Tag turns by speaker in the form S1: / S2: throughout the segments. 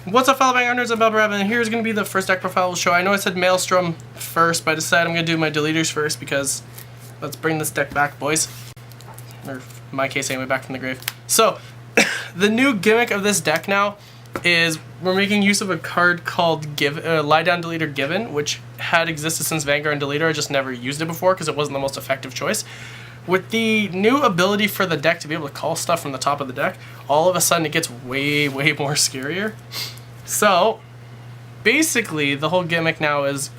S1: What's up, fellow Vanguard nerds? I'm Babblerab, and here's going to be the first deck profile we'll show. I know I said Maelstrom first, but I decided I'm going to do my Deletors first because let's bring this deck back, boys. Or in my case, anyway, back from the grave. So, the new gimmick of this deck now is we're making use of a card called Lie Down Deletor Given, which had existed since Vanguard and Deletor. I just never used it before because it wasn't the most effective choice. With the new ability for the deck to be able to call stuff from the top of the deck, all of a sudden it gets way more scarier. So, basically, the whole gimmick now is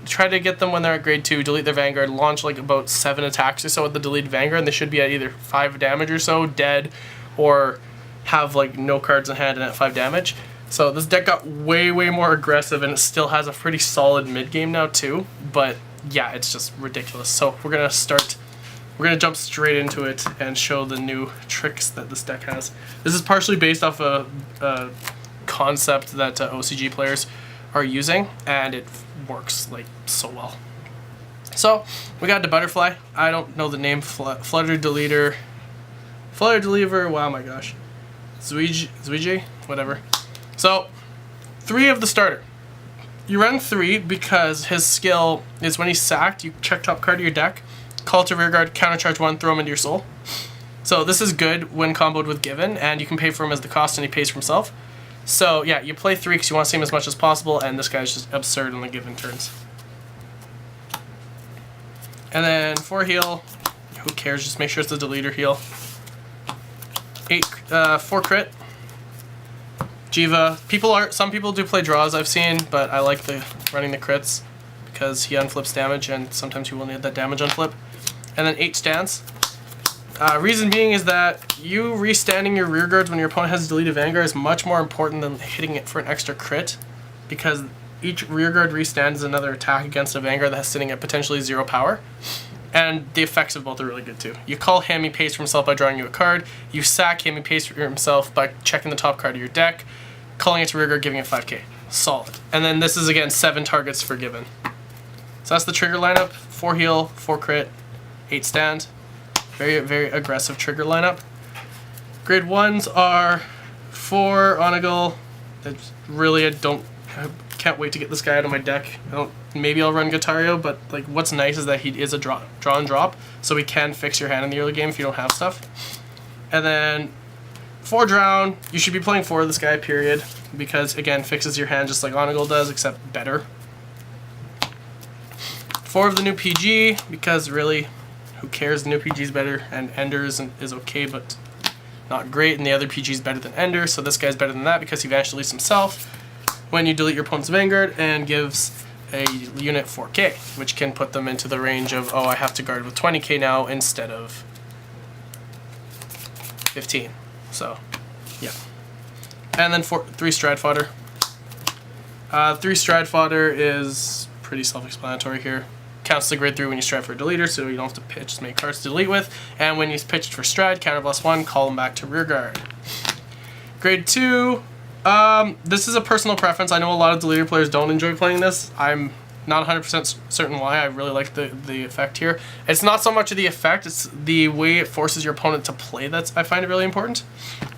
S1: try to get them when they're at grade 2, delete their Vanguard, launch like about 7 attacks or so with the deleted Vanguard, and they should be at either 5 damage or so, dead, or have like no cards in hand and at 5 damage. So this deck got way more aggressive, and it still has a pretty solid mid game now too, but yeah, it's just ridiculous. So we're gonna jump straight into it and show the new tricks that this deck has. This is partially based off a concept that OCG players are using, and it works like so well. So we got the Butterfly. I don't know the name. Flutter Deleter. Wow, my gosh. Zuiji, whatever. So 3 of the starter. You run 3 because his skill is when he's sacked, you check top card of your deck, call to rearguard, countercharge 1, throw him into your soul. So this is good when comboed with Given, and you can pay for him as the cost, and he pays for himself. So yeah, you play 3 because you want to see him as much as possible, and this guy's just absurd on the Given turns. And then 4 heal, who cares, just make sure it's the Deleter heal. 4 crit. Jiva. Some people do play draws, I've seen, but I like running the crits because he unflips damage, and sometimes you will need that damage unflip. And then 8 stands. Reason being is that you restanding your rear guards when your opponent has a deleted Vanguard is much more important than hitting it for an extra crit, because each rear guard restand is another attack against a Vanguard that's sitting at potentially 0 power. And the effects of both are really good too. You call him, he pays for himself by drawing you a card. You sack him, he pays for himself by checking the top card of your deck, calling it to rear guard, giving it 5k. Solid. And then this is again 7 targets for Given. So that's the trigger lineup. 4 heal, 4 crit, 8 stand. Very aggressive trigger lineup. Grade 1s are 4 Onagal. I can't wait to get this guy out of my deck. Maybe I'll run Guitario, but like what's nice is that he is a draw and drop, so he can fix your hand in the early game if you don't have stuff. And then 4 Drown. You should be playing 4 of this guy, period, because again, fixes your hand just like Onagal does, except better. 4 of the new PG, because really, who cares? The new PG is better, and Ender is okay, but not great, and the other PG is better than Ender, so this guy's better than that because he vanished released himself when you delete your opponent's Vanguard, and gives a unit 4k, which can put them into the range of, oh, I have to guard with 20k now instead of 15. So, yeah. And then 3 Stride Fodder. 3 Stride Fodder is pretty self-explanatory here. Counts the grade 3 when you stride for a deleter, so you don't have to pitch as many cards to delete with. And when you pitched for stride, counter +1, call them back to rear guard. Grade 2, this is a personal preference. I know a lot of deleter players don't enjoy playing this. I'm not 100% certain why. I really like the effect here. It's not so much of the effect, it's the way it forces your opponent to play that I find it really important.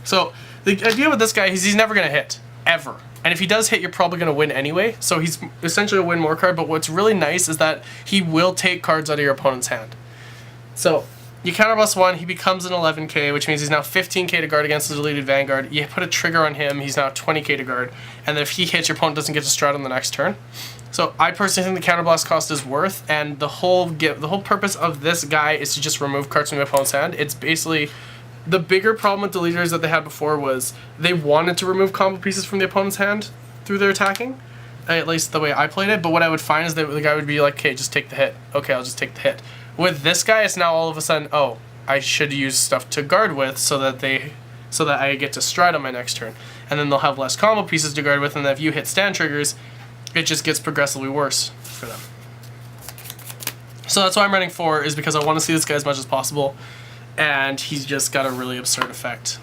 S1: So the idea with this guy is he's never going to hit, ever. And if he does hit, you're probably going to win anyway, so he's essentially a win more card, but what's really nice is that he will take cards out of your opponent's hand. So, you counter +1, he becomes an 11k, which means he's now 15k to guard against the deleted Vanguard. You put a trigger on him, he's now 20k to guard, and then if he hits, your opponent doesn't get to stride on the next turn. So, I personally think the counterblast cost is worth, and the whole purpose of this guy is to just remove cards from your opponent's hand. It's basically... The bigger problem with deleters that they had before was they wanted to remove combo pieces from the opponent's hand through their attacking, at least the way I played it, but what I would find is that the guy would be like, okay, just take the hit. Okay, I'll just take the hit. With this guy, it's now all of a sudden, oh, I should use stuff to guard with so that I get to stride on my next turn. And then they'll have less combo pieces to guard with, and then if you hit stand triggers, it just gets progressively worse for them. So that's why I'm running 4, is because I want to see this guy as much as possible. And he's just got a really absurd effect,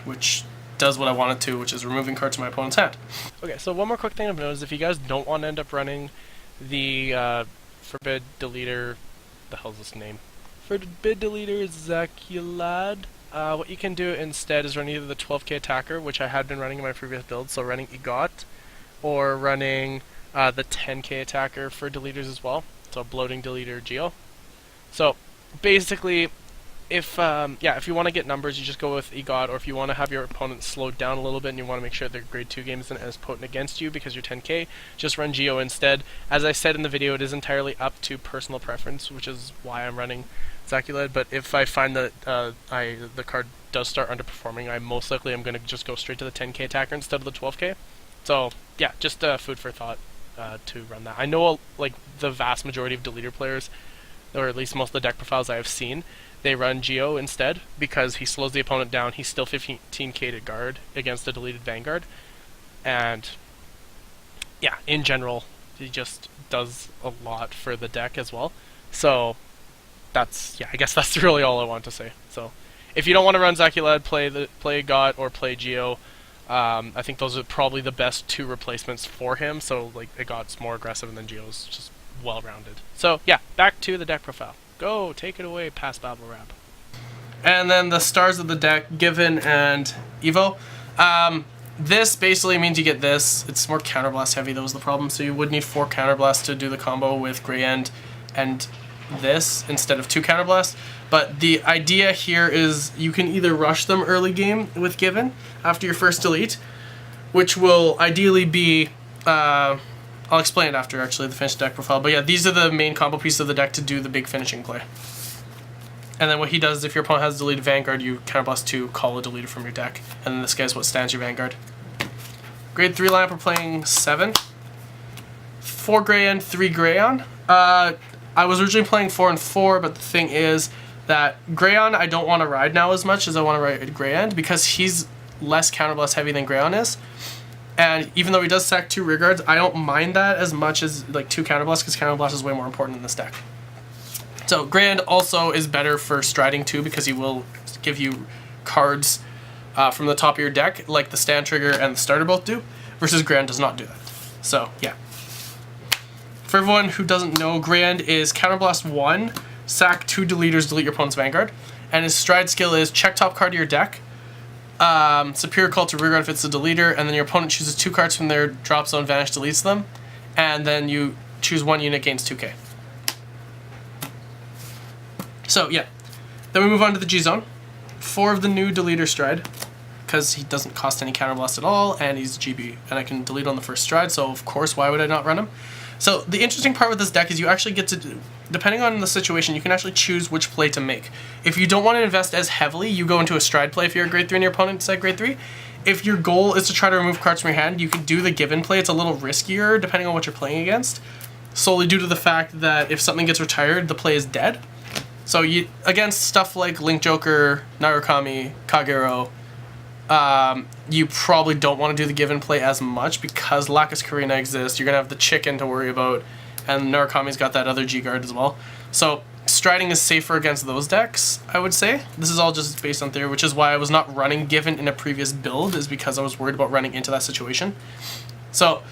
S1: which does what I want it to, which is removing cards from my opponent's hand. Okay, so one more quick thing I've noticed, if you guys don't want to end up running the Forbid Deleter, the hell's this name? Forbid Deleter Zaculad, what you can do instead is run either the 12k attacker, which I had been running in my previous build, so running EGOT, or running the 10k attacker for deleters as well, so bloating deleter Geo. So basically, if you want to get numbers, you just go with EGOT, or if you want to have your opponent slowed down a little bit and you want to make sure their grade 2 game isn't as potent against you because you're 10k, just run Geo instead. As I said in the video, it is entirely up to personal preference, which is why I'm running Zaculed, but if I find that the card does start underperforming, I most likely am going to just go straight to the 10k attacker instead of the 12k. So yeah, just food for thought to run that. I know like the vast majority of deleter players, or at least most of the deck profiles I have seen, they run Geo instead because he slows the opponent down. He's still 15k to guard against a deleted Vanguard, and yeah, in general, he just does a lot for the deck as well. So that's, yeah, I guess that's really all I want to say. So if you don't want to run Zaculed, play GOT or play Geo. I think those are probably the best 2 replacements for him. So like GOT's more aggressive and then Geo's just well-rounded. So yeah, back to the deck profile. Go, take it away, past Babblerab. And then the stars of the deck, Given and Evo. This basically means you get this. It's more counterblast heavy, that was the problem. So you would need 4 counterblast to do the combo with Grey End and this instead of 2 counterblast. But the idea here is you can either rush them early game with Given after your first delete, which will ideally be I'll explain it after actually the finished deck profile. But yeah, these are the main combo pieces of the deck to do the big finishing play. And then what he does is if your opponent has deleted Vanguard, you counterblast 2, call a deleter from your deck, and then this guy's what stands your Vanguard. Grade 3 lineup, we're playing 7. 4 Grey and 3 Greyon. I was originally playing 4 and 4, but the thing is that Greyon I don't want to ride now as much as I want to ride Grey End because he's less counterblast heavy than Greyon is. And even though he does sack 2 rear guards, I don't mind that as much as like 2 counterblast because counterblast is way more important in this deck. So Grey End also is better for striding too because he will give you cards from the top of your deck like the stand trigger and the starter both do, versus Grey End does not do that. So yeah. For everyone who doesn't know, Grey End is counterblast 1, sack 2 deleters, delete your opponent's Vanguard, and his stride skill is check top card of your deck, superior call to rearguard if it's a deleter, and then your opponent chooses 2 cards from their drop zone, vanish, deletes them, and then you choose 1 unit, gains 2k. So yeah, then we move on to the G zone. 4 of the new deleter stride, because he doesn't cost any counterblast at all, and he's GB, and I can delete on the first stride, so of course why would I not run him? So the interesting part with this deck is you actually get to, depending on the situation, you can actually choose which play to make. If you don't want to invest as heavily, you go into a stride play if you're a grade 3 and your opponent's at grade 3. If your goal is to try to remove cards from your hand, you can do the Given play. It's a little riskier depending on what you're playing against, solely due to the fact that if something gets retired, the play is dead. So you against stuff like Link Joker, Narukami, Kagero, you probably don't want to do the Given play as much because Lacus Karina exists. You're going to have the chicken to worry about, and Narukami's got that other G-Guard as well. So striding is safer against those decks, I would say. This is all just based on theory, which is why I was not running Given in a previous build, is because I was worried about running into that situation. So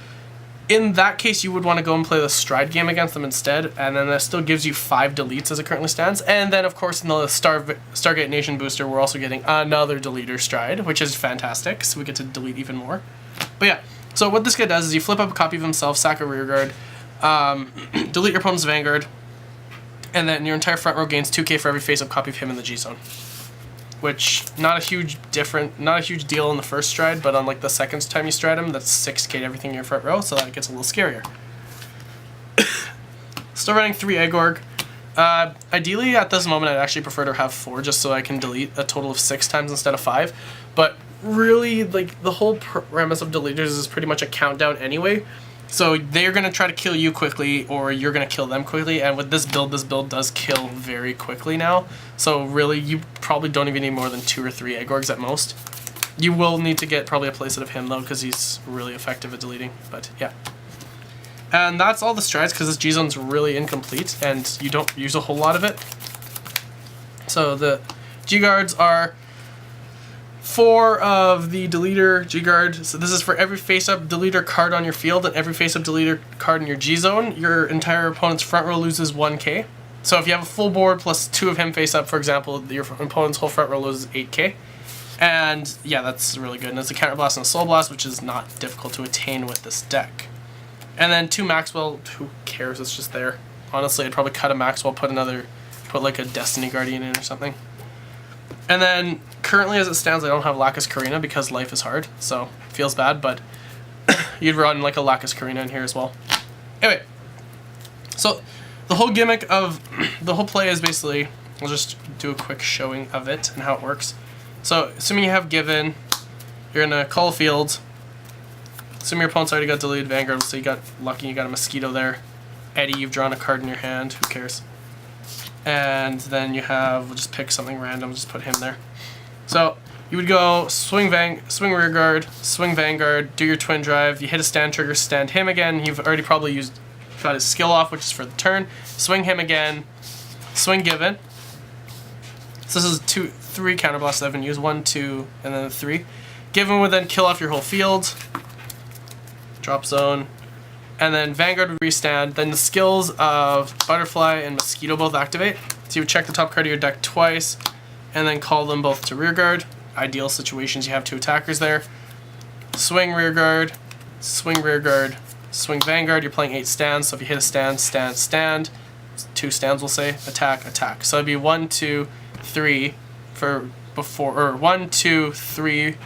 S1: in that case, you would want to go and play the stride game against them instead, and then that still gives you 5 deletes as it currently stands. And then, of course, in the Stargate Nation booster, we're also getting another deleter stride, which is fantastic, so we get to delete even more. But yeah, so what this guy does is you flip up a copy of himself, sack a rearguard, delete your opponent's Vanguard, and then your entire front row gains 2k for every face-up copy of him in the G-Zone. Which, not a huge deal in the first stride, but on like the second time you stride him, that's 6k to everything in your front row, so that gets a little scarier. Still running 3 Eggorg. Ideally, at this moment, I'd actually prefer to have 4, just so I can delete a total of 6 times instead of 5. But really, like, the whole premise of deleters is pretty much a countdown anyway. So they're going to try to kill you quickly, or you're going to kill them quickly, and with this build does kill very quickly now. So really, you probably don't even need more than 2 or 3 Eggorgs at most. You will need to get probably a playset of him, though, because he's really effective at deleting, but yeah. And that's all the strides, because this G-Zone's really incomplete, and you don't use a whole lot of it. So the G-Guards are 4 of the deleter G-Guard. So this is for every face-up deleter card on your field and every face-up deleter card in your G-Zone. Your entire opponent's front row loses 1k. So if you have a full board plus 2 of him face up, for example, your opponent's whole front row loses 8k. And yeah, that's really good. And it's a Counter Blast and a Soul Blast, which is not difficult to attain with this deck. And then 2 Maxwell, who cares, it's just there. Honestly, I'd probably cut a Maxwell, put like a Destiny Guardian in or something. And then currently as it stands, I don't have Lacus Karina because life is hard, so feels bad, but you'd run like a Lacus Karina in here as well. Anyway, so the whole gimmick of the whole play is basically, I'll just do a quick showing of it and how it works. So, assuming you have Given, you're going to call a field. Assuming your opponent's already got deleted Vanguard, so you got lucky, you got a Mosquito there. Eddie, you've drawn a card in your hand, who cares? And then you have, we'll just pick something random, just put him there. So, you would go swing Rearguard, swing Vanguard, do your Twin Drive, you hit a stand trigger, stand him again, you've already probably got his skill off, which is for the turn, swing him again, swing Given. So this is 3 counter blasts that I've been used, 1, 2, and then 3. Given would then kill off your whole field, drop zone, and then Vanguard would restand. Then the skills of Butterfly and Mosquito both activate. So you would check the top card of your deck twice, and then call them both to Rearguard. Ideal situations, you have 2 attackers there. Swing Rearguard, swing Rearguard, swing Vanguard. You're playing 8 stands, so if you hit a stand, stand, stand. 2 stands, we'll say. Attack, attack. So it'd be 1, 2, 3 for before, or 1, 2, 3,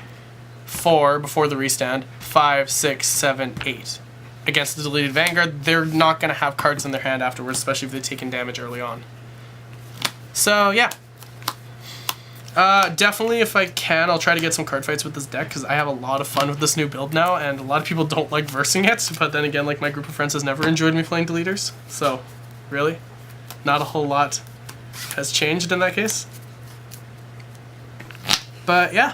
S1: 4 before the restand. 5, 6, 7, 8. Against the deleted Vanguard, they're not going to have cards in their hand afterwards, especially if they've taken damage early on. So yeah. Definitely, if I can, I'll try to get some card fights with this deck, because I have a lot of fun with this new build now, and a lot of people don't like versing it, but then again, like, my group of friends has never enjoyed me playing Deletors, so, really, not a whole lot has changed in that case. But yeah,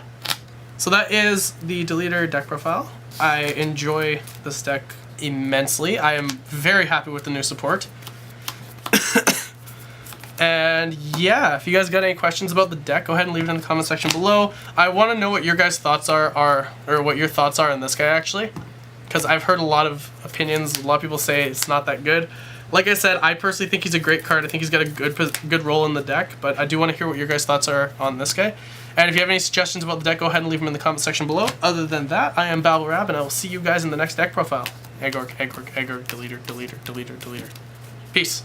S1: so that is the Deletor deck profile. I enjoy this deck immensely. I am very happy with the new support. And yeah, if you guys got any questions about the deck, go ahead and leave it in the comment section below. I want to know what your guys' thoughts are what your thoughts are on this guy, actually. Because I've heard a lot of opinions. A lot of people say it's not that good. Like I said, I personally think he's a great card. I think he's got a good role in the deck. But I do want to hear what your guys' thoughts are on this guy. And if you have any suggestions about the deck, go ahead and leave them in the comment section below. Other than that, I am Babblerab, and I will see you guys in the next deck profile. Eggorg, Eggorg, Eggorg, Deletor, Deletor, Deletor, Deletor. Peace.